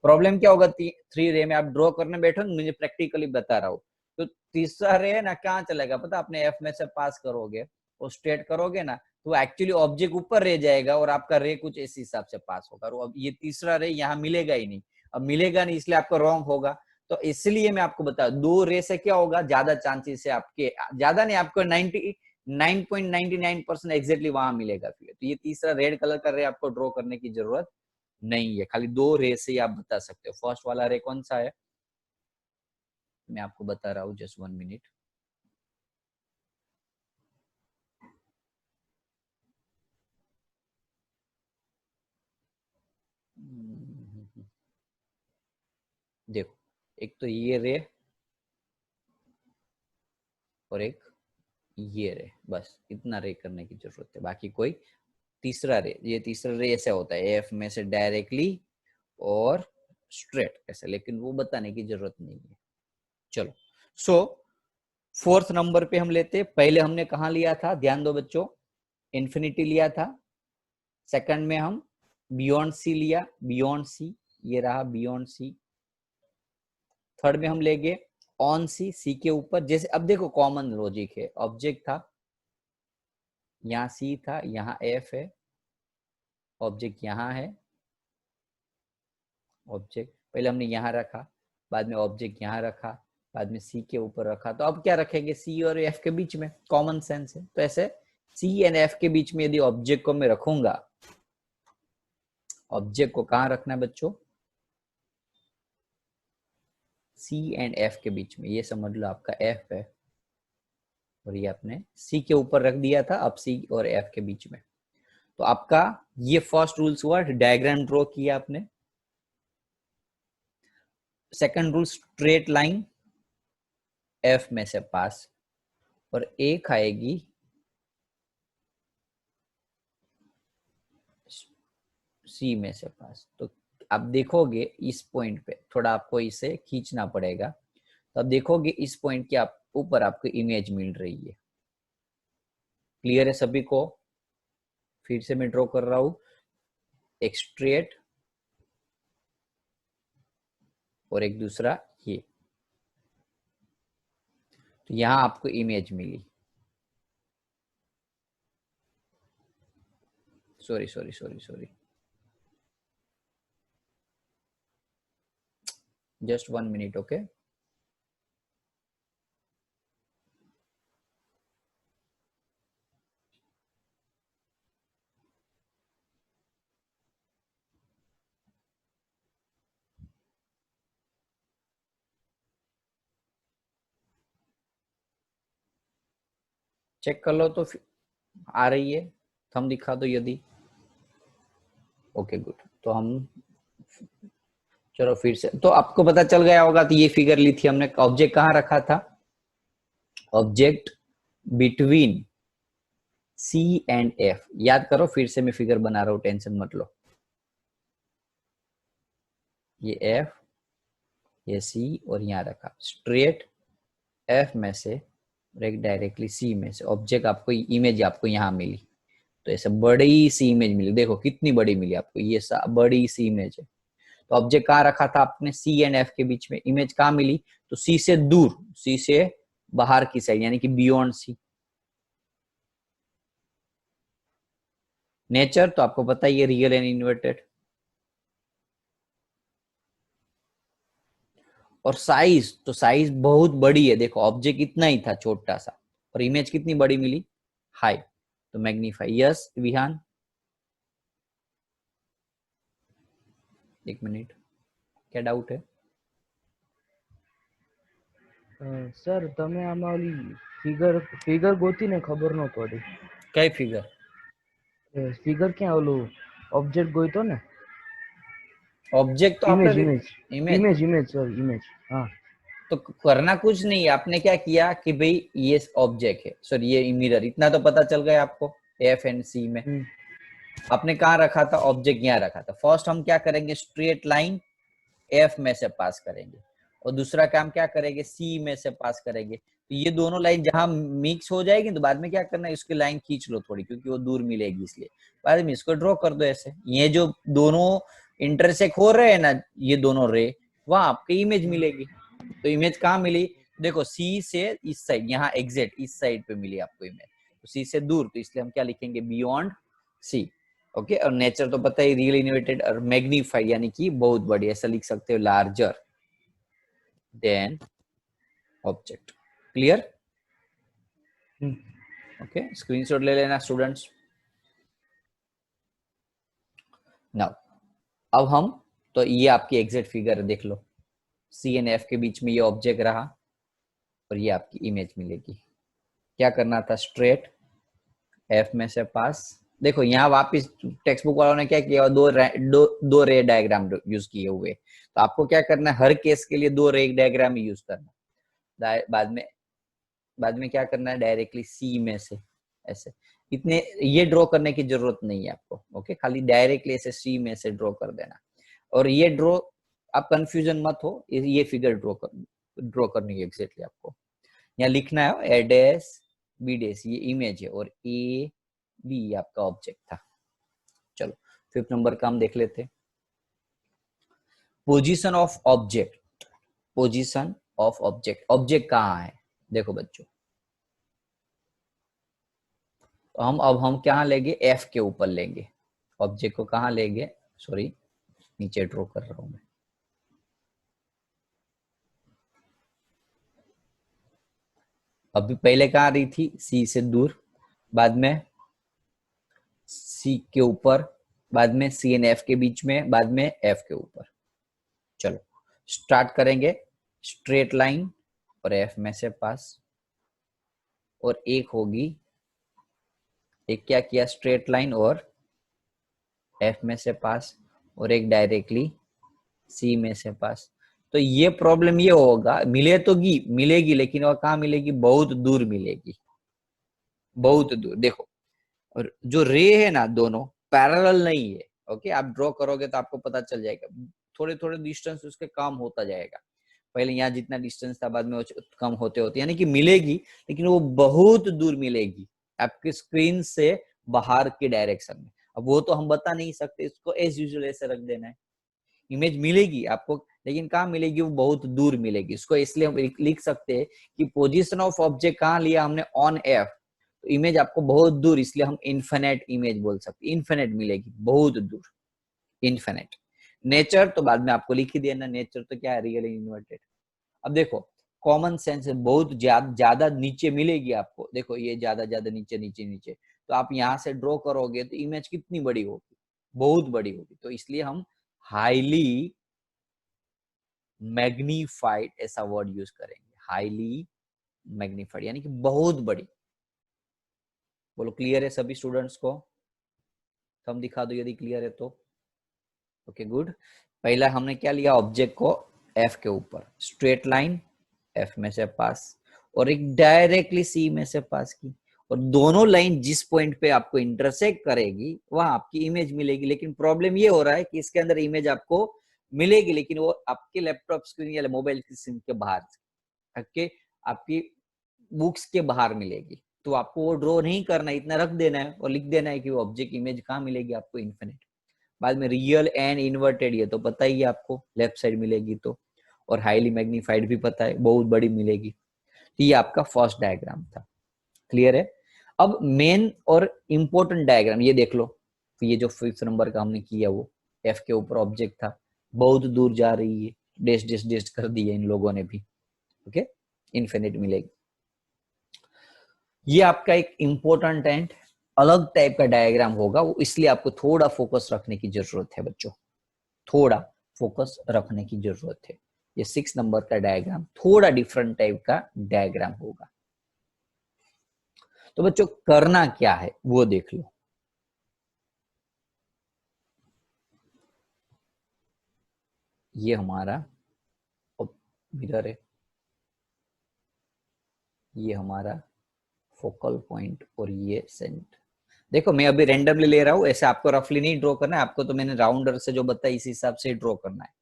प्रॉब्लम क्या होगा, 3 रे में आप ड्रॉ करने बैठो, मुझे प्रैक्टिकली बता रहा हूँ, तो तीसरा रे है ना कहाँ चलेगा पता, अपने एफ में से पास करोगे और स्ट्रेट करोगे ना, तो एक्चुअली ऑब्जेक्ट ऊपर रह जाएगा और आपका रे कुछ इस हिसाब से पास होगा। और अब ये तीसरा रे यहाँ मिलेगा ही नहीं, अब मिलेगा नहीं इसलिए आपका रॉन्ग होगा। तो इसलिए मैं आपको बता, 2 रे से क्या होगा, ज्यादा चांसेस है आपके, ज्यादा नहीं, आपको 99.99% एग्जैक्टली वहां मिलेगा फिर। तो ये तीसरा रेड कलर का रे आपको ड्रॉ करने की जरूरत नहीं है, खाली 2 रे से ही आप बता सकते हो। फर्स्ट वाला रे कौन सा है, मैं आपको बता रहा हूँ, जस्ट 1 मिनट। देखो, एक तो ये रे और एक ये रे, बस इतना रे करने की जरूरत है, बाकी कोई तीसरा रे, ये तीसरा रे ऐसे होता है एफ में से डायरेक्टली और स्ट्रेट ऐसे, लेकिन वो बताने की जरूरत नहीं है। चलो, सो फोर्थ नंबर पे हम लेते, पहले हमने कहा लिया था, ध्यान दो बच्चों, इन्फिनिटी लिया था। सेकंड में हम बियॉन्ड सी लिया, बियॉन्ड सी, ये रहा बियॉन्ड सी। थर्ड में हम लेंगे ऑन सी, सी के ऊपर। जैसे अब देखो कॉमन लॉजिक है, ऑब्जेक्ट था, यहाँ सी था, यहाँ एफ है, ऑब्जेक्ट यहाँ है, ऑब्जेक्ट पहले हमने यहाँ रखा, बाद में ऑब्जेक्ट यहाँ रखा, बाद में सी के ऊपर रखा, तो अब क्या रखेंगे, सी और एफ के बीच में, कॉमन सेंस है। तो ऐसे सी एंड एफ के बीच में यदि ऑब्जेक्ट को मैं रखूंगा, ऑब्जेक्ट को कहाँ रखना है बच्चों, सी एंड एफ के बीच में, ये समझ लो आपका एफ है और ये आपने सी के ऊपर रख दिया था, अब सी और एफ के बीच में। तो आपका ये फर्स्ट रूल्स हुआ, डायग्राम ड्रॉ किया आपने। Second rule, straight line F में से पास, और एक आएगी सी में से पास। तो आप देखोगे इस पॉइंट पे थोड़ा आपको इसे खींचना पड़ेगा, तो आप देखोगे इस पॉइंट के आप ऊपर आपको इमेज मिल रही है। क्लियर है सभी को? फिर से मैं ड्रॉ कर रहा हूं, एक स्ट्रेट और एक दूसरा ये। तो यहां आपको इमेज मिली, sorry, just 1 minute, okay? Check कर लो तो आ रही है, थंब दिखा दो यदि। Okay good. तो हम चलो फिर से, तो आपको पता चल गया होगा। तो ये फिगर ली थी हमने, ऑब्जेक्ट कहाँ रखा था? Object between C and F. याद करो, फिर से मैं फिगर बना रहा हूं, टेंशन मत लो। ये एफ, ये सी, और यहाँ रखा स्ट्रेट एफ में से और एक डायरेक्टली सी में से। ऑब्जेक्ट आपको, इमेज आपको यहाँ मिली, तो ऐसे बड़ी सी इमेज मिली। देखो कितनी बड़ी मिली आपको, ये बड़ी सी इमेज है। तो ऑब्जेक्ट कहाँ रखा था आपने? सी एंड एफ के बीच में। इमेज कहाँ मिली? तो सी से दूर, सी से बाहर की साइड, यानी कि बियॉन्ड सी। नेचर तो आपको पता ही है, रियल एंड इन्वर्टेड। और साइज, तो साइज बहुत बड़ी है। देखो ऑब्जेक्ट इतना ही था, छोटा सा, और इमेज कितनी बड़ी मिली? हाई। तो मैग्नीफाई। यस विहान, एक मिनट, क्या डाउट है? સર તમે આમાં ઓલી ફિગર ગોતીને ખબર ન પડી. કઈ ફિગર? ફિગર ક્યાં ઓલું ઓબ્જેક્ટ ગોઈતો ને? ऑब्जेक्ट तो इमेज आपने image image image image sir image. हाँ तो करना कुछ नहीं है। आपने क्या किया कि भाई ये ऑब्जेक्ट है, सॉरी ये मिरर, इतना तो पता चल गया आपको एफ एंड सी में। आपने कहाँ रखा था? ऑब्जेक्ट यहाँ रखा था। फर्स्ट हम क्या करेंगे? स्ट्रेट लाइन एफ में से पास करेंगे, और दूसरा काम क्या करेंगे? सी में से पास करेंगे। तो ये दोनों लाइन जहां मिक्स हो जाएगी, तो बाद में क्या करना है? इसकी लाइन खींच लो थोड़ी, क्योंकि वो दूर मिलेगी, इसलिए बाद में इसको ड्रॉ कर दो ऐसे। ये जो दोनों इंटरसेक्ट हो रहे हैं ना, ये दोनों रे, वहां आपकी इमेज मिलेगी। तो इमेज कहाँ मिली? देखो सी से इस साइड, यहाँ एग्जैक्ट इस साइड पे मिली आपको इमेज। तो सी से दूर, तो इसलिए हम क्या लिखेंगे? Beyond C. ओके। और नेचर तो पता है, रियल इन्वर्टेड, और मैग्नीफाइड यानी कि बहुत बड़ी, ऐसा लिख सकते हो, larger than object. Clear? Okay, screenshot ले लेना स्टूडेंट्स। नाउ अब हम, तो ये आपकी एग्जैक्ट फिगर देख लो, सी एंड एफ के बीच में ये ऑब्जेक्ट रहा और ये आपकी इमेज मिलेगी। क्या करना था? स्ट्रेट एफ में से पास। देखो यहाँ वापिस टेक्स्ट बुक वालों ने क्या किया? दो रे डायग्राम यूज किए हुए। तो आपको क्या करना है? हर केस के लिए दो रे डायग्राम यूज करना। बाद में क्या करना है? डायरेक्टली सी में से ऐसे, इतने ये ड्रॉ करने की जरूरत नहीं है आपको। ओके, खाली डायरेक्टली ऐसे सी में से ड्रॉ कर देना। और ये ड्रॉ, आप कंफ्यूजन मत हो, ये फिगर ड्रॉ करनी है एग्जैक्टली आपको। यहाँ लिखना है ए डैश बी डैश, ये इमेज है, और ए बी आपका ऑब्जेक्ट था। चलो 5th नंबर का हम देख लेते हैं। Position of object. Position of object, object कहाँ है? देखो बच्चों, तो हम क्या लेंगे? एफ के ऊपर लेंगे ऑब्जेक्ट को। कहाँ लेंगे? सॉरी, नीचे ड्रॉ कर रहा हूं मैं। अभी पहले कहाँ रही थी? सी से दूर, बाद में सी के ऊपर, बाद में सी एंड एफ के बीच में, बाद में एफ के ऊपर। चलो स्टार्ट करेंगे। स्ट्रेट लाइन और एफ में से पास, और एक होगी, एक क्या किया, स्ट्रेट लाइन और एफ में से पास, और एक डायरेक्टली सी में से पास। तो ये प्रॉब्लम ये होगा, मिलेगी लेकिन वो कहाँ मिलेगी, बहुत दूर मिलेगी, बहुत दूर। देखो, और जो रे है ना दोनों पैरेलल नहीं है। ओके, आप ड्रॉ करोगे तो आपको पता चल जाएगा, थोड़े थोड़े डिस्टेंस उसके काम होता जाएगा। पहले यहाँ जितना डिस्टेंस था बाद में वो कम होते होते, यानी कि मिलेगी लेकिन वो बहुत दूर मिलेगी आपकी स्क्रीन से बाहर के डायरेक्शन में। अब वो तो हम बता नहीं सकते, इसको एज यूजुअल ऐसे रख देना है। इमेज मिलेगी आपको लेकिन कहाँ मिलेगी, वो बहुत दूर मिलेगी। इसको इसलिए हम लिख सकते हैं कि पोजीशन ऑफ ऑब्जेक्ट कहाँ लिया हमने, ऑन एफ, तो इमेज आपको बहुत दूर, इसलिए हम इन्फिनिट इमेज बोल सकते, इन्फिनिट मिलेगी, बहुत दूर, इन्फिनिट। नेचर तो बाद में आपको लिख ही देना, नेचर तो क्या है, रियल इन्वर्टेड। अब देखो कॉमन सेंस है, बहुत ज्यादा नीचे मिलेगी आपको, देखो ये ज्यादा नीचे नीचे नीचे, तो आप यहाँ से ड्रॉ करोगे तो इमेज कितनी बड़ी होगी, बहुत बड़ी होगी। तो इसलिए हम हाईली मैग्नीफाइड ऐसा वर्ड यूज करेंगे, हाईली मैग्नीफाइड यानी कि बहुत बड़ी। बोलो क्लियर है सभी स्टूडेंट्स को? थंब दिखा दो यदि क्लियर है तो। Okay good. पहला हमने क्या लिया, ऑब्जेक्ट को एफ के ऊपर, स्ट्रेट लाइन एफ में से पास, और एक डायरेक्टली सी में से पास की, और दोनों लाइन जिस पॉइंट पे आपको इंटरसेक्ट करेगी वहां आपकी इमेज मिलेगी। लेकिन प्रॉब्लम ये हो रहा है कि इसके अंदर इमेज आपको मिलेगी लेकिन वो आपके लैपटॉप स्क्रीन या मोबाइल स्क्रीन के बाहर, आपकी बुक्स के बाहर मिलेगी। तो आपको वो ड्रॉ नहीं करना है, इतना रख देना है और लिख देना है कि वो ऑब्जेक्ट इमेज कहाँ मिलेगी आपको, इन्फिनिट। बाद में रियल एंड इन्वर्टेड ये तो पता ही है आपको, लेफ्ट साइड मिलेगी तो, और हाईली मैग्नीफाइड भी पता है, बहुत बड़ी मिलेगी। तो ये आपका फर्स्ट डायग्राम था, क्लियर है। अब मेन और इंपॉर्टेंट डायग्राम ये देख लो, तो ये जो 5th नंबर का हमने किया वो एफ के ऊपर ऑब्जेक्ट था, बहुत दूर जा रही है, डेश डेश डेश कर दिए इन लोगों ने भी। ओके, इन्फिनिट मिलेगी। ये आपका एक इंपॉर्टेंट एंड अलग टाइप का डायग्राम होगा, वो इसलिए आपको थोड़ा फोकस रखने की जरूरत है बच्चों, थोड़ा फोकस रखने की जरूरत है। ये 6 नंबर का डायग्राम थोड़ा डिफरेंट टाइप का डायग्राम होगा। तो बच्चों करना क्या है वो देख लो। ये हमारा मिरर है, ये हमारा फोकल पॉइंट, और ये सेंटर। देखो मैं अभी रैंडमली ले रहा हूं, ऐसे आपको रफली नहीं ड्रॉ करना है, आपको तो मैंने राउंडर से जो बताया इस हिसाब से ड्रॉ करना है।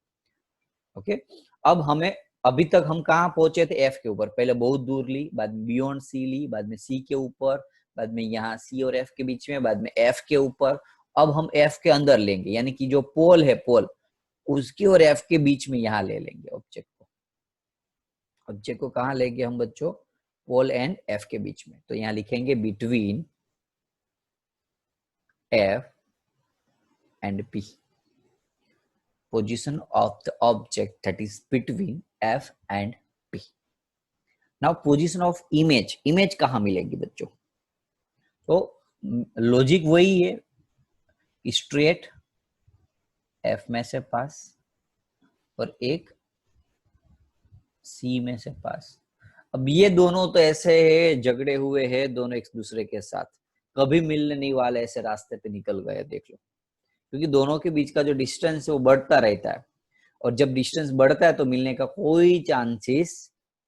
ओके, अब हमें अभी तक हम कहाँ पहुंचे थे, एफ के ऊपर, पहले बहुत दूर ली, बाद में बियॉन्ड सी ली, बाद में सी के ऊपर, बाद में यहाँ सी और एफ के बीच में, बाद में एफ के ऊपर। अब हम एफ के अंदर लेंगे, यानी कि जो पोल है, पोल उसके और एफ के बीच में यहाँ ले लेंगे ऑब्जेक्ट को। ऑब्जेक्ट को कहाँ लेंगे हम बच्चों, पोल एंड एफ के बीच में। तो यहाँ लिखेंगे between F and P, position of the object that is between F and P. Now position of image, image कहाँ मिलेगी बच्चों? तो लॉजिक वही है, स्ट्रेट F में से पास और एक C में से पास। अब ये दोनों तो ऐसे है, झगड़े हुए हैं दोनों एक दूसरे के साथ, कभी मिलने नहीं वाले, ऐसे रास्ते पे निकल गए, देख लो। क्योंकि दोनों के बीच का जो डिस्टेंस है वो बढ़ता रहता है, और जब डिस्टेंस बढ़ता है तो मिलने का कोई चांसेस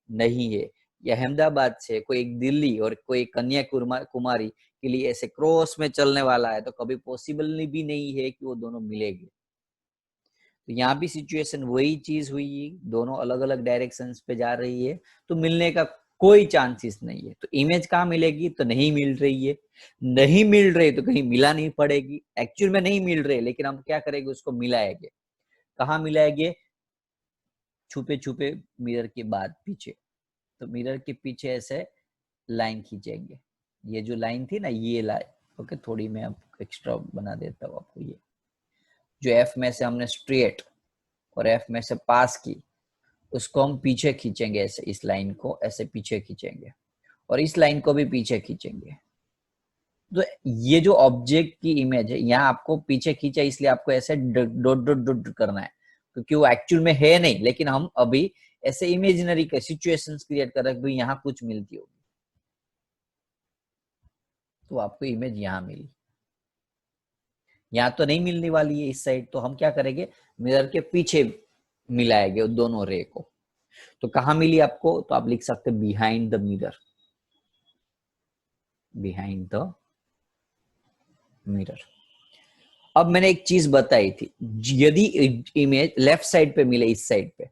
नहीं है। ये अहमदाबाद से कोई एक दिल्ली और कोई कन्याकुमारी के लिए ऐसे क्रॉस में चलने वाला है, तो कभी पॉसिबल भी नहीं है कि वो दोनों मिलेंगे। तो यहाँ भी सिचुएशन वही चीज हुई, दोनों अलग अलग डायरेक्शंस पे जा रही है, तो मिलने का कोई चांसेस नहीं है। तो इमेज कहाँ मिलेगी, तो नहीं मिल रही है, नहीं मिल रही तो कहीं मिला नहीं पड़ेगी, एक्चुअल में नहीं मिल रही, लेकिन हम क्या करेंगे, उसको मिलाएंगे। कहाँ मिलाएंगे, छुपे छुपे मिरर के बाद पीछे। तो मिरर के पीछे ऐसे लाइन खींचेंगे, ये जो लाइन थी ना, ये लाइन। ओके, थोड़ी मैं अब एक्स्ट्रा बना देता हूँ आपको। ये जो एफ में से हमने स्ट्रेट और एफ में से पास की, उसको हम पीछे खींचेंगे, ऐसे इस लाइन को ऐसे पीछे खींचेंगे, और इस लाइन को भी पीछे खींचेंगे। तो ये जो ऑब्जेक्ट की इमेज है, यहाँ आपको पीछे खींचा, इसलिए आपको ऐसे डॉट डॉट डॉट करना है, क्योंकि वो एक्चुअल में है नहीं, लेकिन हम अभी ऐसे इमेजिनरी के सिचुएशंस क्रिएट कर रहा है, भाई यहाँ कुछ मिलती होगी, तो आपको इमेज यहाँ मिली, यहाँ तो नहीं मिलने वाली है इस साइड, तो हम क्या करेंगे, मिरर के पीछे मिलाएंगे दोनों रे को। तो कहाँ मिली आपको, तो आप लिख सकते behind the mirror, behind the mirror. अब मैंने एक चीज बताई थी, यदि इमेज लेफ्ट साइड पे मिले इस साइड पे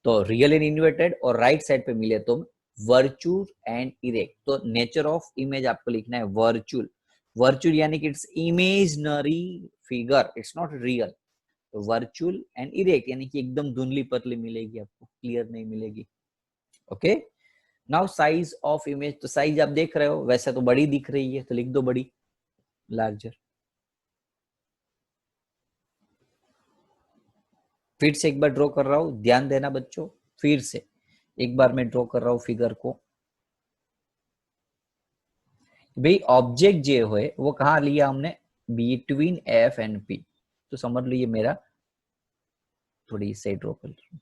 तो रियल एंड इन्वर्टेड, और राइट साइड पे मिले तो वर्चुअल एंड इरेक्ट। तो नेचर ऑफ इमेज आपको लिखना है वर्चुअल, वर्चुअल यानी कि it's imaginary figure, it's not real. तो वर्चुअल एंड इरेक्ट यानी कि एकदम धुंधली पतली मिलेगी आपको, क्लियर नहीं मिलेगी। Okay, now size of image, तो साइज आप देख रहे हो वैसे तो बड़ी दिख रही है, तो लिख दो बड़ी, लार्जर। फिर से एक बार ड्रॉ कर रहा हूं, ध्यान देना बच्चों, फिर से एक बार मैं ड्रॉ कर रहा हूं फिगर को। भाई ऑब्जेक्ट जो है वो कहाँ लिया हमने, बिटवीन एफ एंड पी, तो समझ लीजिए मेरा, थोड़ी से ड्रॉ कर लूं,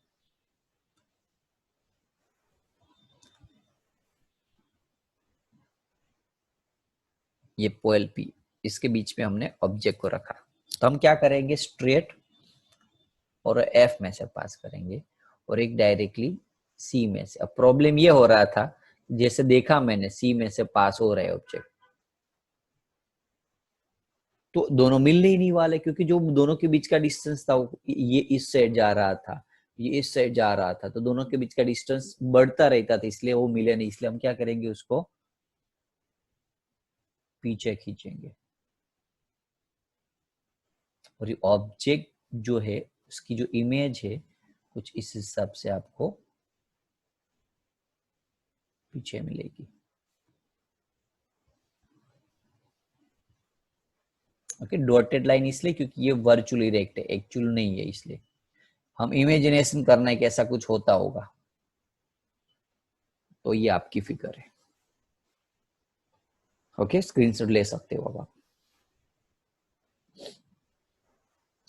ये पोएल पी, इसके बीच में हमने ऑब्जेक्ट को रखा। तो हम क्या करेंगे, स्ट्रेट और एफ में से पास करेंगे और एक डायरेक्टली सी में से। अब प्रॉब्लम ये हो रहा था, जैसे देखा मैंने सी में से पास हो रहे ऑब्जेक्ट, तो दोनों मिलने ही नहीं वाले, क्योंकि जो दोनों के बीच का डिस्टेंस था ये इस साइड जा रहा था, ये इस साइड जा रहा था, तो दोनों के बीच का डिस्टेंस बढ़ता रहता था, इसलिए वो मिले नहीं। इसलिए हम क्या करेंगे, उसको पीछे खींचेंगे और ये ऑब्जेक्ट जो है उसकी जो इमेज है कुछ इस हिसाब से आपको पीछे मिलेगी। ओके, डॉटेड लाइन इसलिए क्योंकि ये वर्चुअल इरेक्ट है, एक्चुअल नहीं है, इसलिए हम इमेजिनेशन करना है कि ऐसा कुछ होता होगा। तो ये आपकी फिगर है। ओके, स्क्रीनशॉट ले सकते हो अब आप।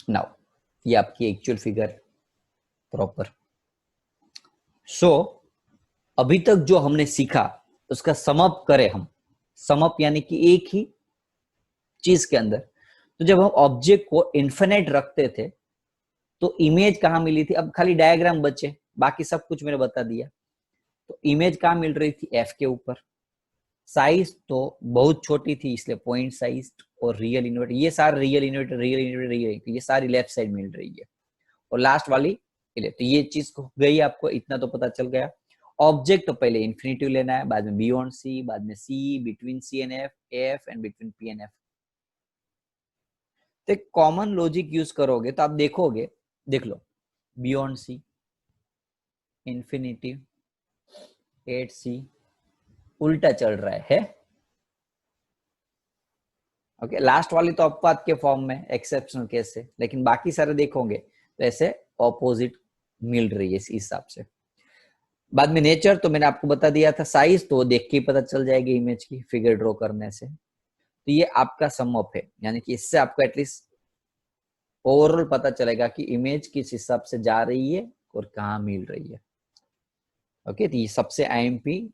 नाउ ये आपकी एक्चुअल फिगर प्रॉपर। सो अभी तक जो हमने सीखा उसका समअप करें हम, समअप यानी कि एक ही चीज के अंदर। तो जब हम ऑब्जेक्ट को इन्फिनिट रखते थे तो इमेज कहाँ मिली थी, अब खाली डायग्राम बचे, बाकी सब कुछ मैंने बता दिया। तो इमेज कहाँ मिल रही थी, एफ के ऊपर। साइज तो बहुत छोटी थी इसलिए पॉइंट साइज और रियल इन्वर्टर, ये सारे real inverter real inverter real, ये सारी लेफ्ट साइड मिल रही है, और लास्ट वाली तो ये चीज गई आपको, इतना तो पता चल गया। ऑब्जेक्ट तो पहले इन्फिनिटिव लेना है, बाद में बियॉन्ड सी, बाद में C, between C and F, F and between P and F. तो एक कॉमन लॉजिक यूज करोगे तो आप देखोगे, देख लो, बियॉन्ड सी, इन्फिनिटिव, 8C, उल्टा चल रहा है। ओके, लास्ट वाली तो अपवाद के फॉर्म में, एक्सेप्शनल केस है, लेकिन बाकी सारे देखोगे तो ऐसे ऑपोजिट मिल रही है इस हिसाब से। बाद में नेचर तो मैंने आपको बता दिया था, साइज तो देख के पता चल जाएगी इमेज की, फिगर ड्रॉ करने से। तो ये आपका सम अप है, यानी कि इससे आपको एटलीस्ट ओवरऑल पता चलेगा कि इमेज किस हिसाब से जा रही है और कहाँ मिल रही है। ओके, तो ये सबसे आईएमपी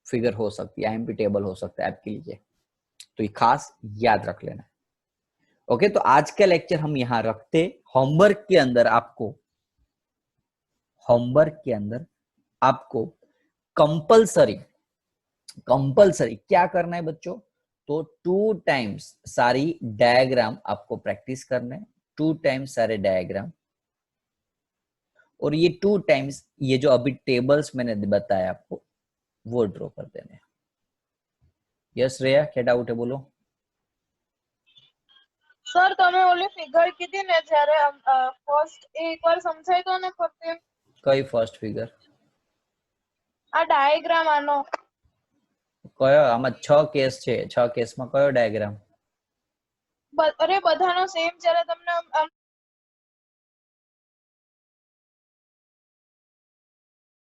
फिगर हो सकती है, आईएमपी टेबल हो सकता है आपके लिए, तो ये खास याद रख लेना। ओके, तो आज का लेक्चर हम यहाँ रखते। होमवर्क के अंदर आपको कंपलसरी क्या करना है बच्चों, तो 2 टाइम्स सारी डायग्राम आपको प्रैक्टिस करना है, 2 टाइम्स सारे डायग्राम, और ये 2 टाइम्स ये जो अभी टेबल्स मैंने बताया आपको वो ड्रॉ कर देने। यस श्रेया, क्या डाउट है बोलो। સર તમે ઓલી ફિગર કીધી ને જ્યારે ફર્સ્ટ એકવાર સમજાઈ દો ને ફરતે। કઈ ફર્સ્ટ ફિગર, આ ડાયાગ્રામ આનો કયો, આમાં 6 કેસ છે, 6 કેસમાં કયો ડાયાગ્રામ? અરે બધાનો સેમ જ્યારે તમને